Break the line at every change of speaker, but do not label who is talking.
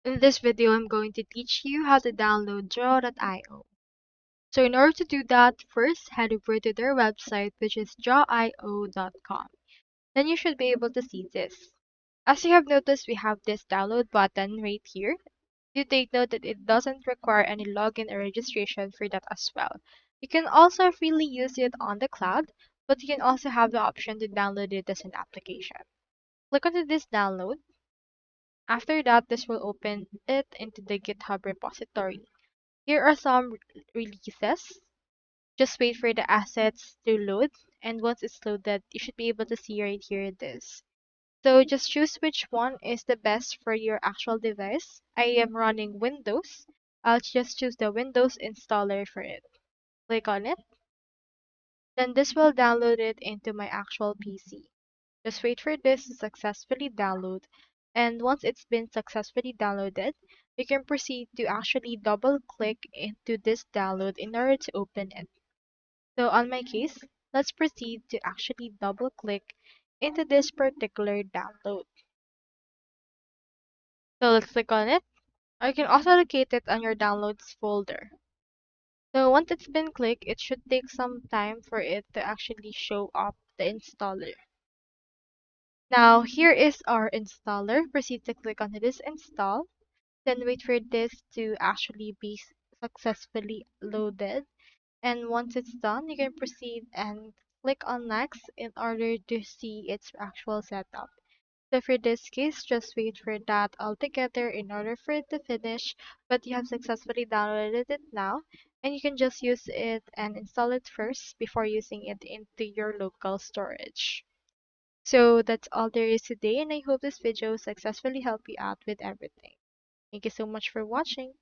In this video, I'm going to teach you how to download Draw.io. So in order to do that, first head over to their website, which is Draw.io.com. Then you should be able to see this. As you have noticed, we have this download button right here. Do take note that it doesn't require any login or registration for that as well. You can also freely use it on the cloud, but you can also have the option to download it as an application. Click onto this download. After that, this will open it into the GitHub repository. Here are some releases. Just wait for the assets to load, and once it's loaded, you should be able to see right here this. So just choose which one is the best for your actual device. I am running Windows. I'll just choose the Windows installer for it. Click on it. Then this will download it into my actual PC. Just wait for this to successfully download. And once it's been successfully downloaded, you can proceed to actually double click into this download in order to open it. So on my case, let's proceed to actually double click into this particular download. So let's click on it. Or you can also locate it on your downloads folder. So once it's been clicked, it should take some time for it to actually show up the installer. Now here is our installer. Proceed to click on this install. Then wait for this to actually be successfully loaded. And once it's done, you can proceed and click on next in order to see its actual setup. So for this case, just wait for that altogether in order for it to finish, but you have successfully downloaded it now, and you can just use it and install it first before using it into your local storage. So that's all there is today, and I hope this video successfully helped you out with everything. Thank you so much for watching.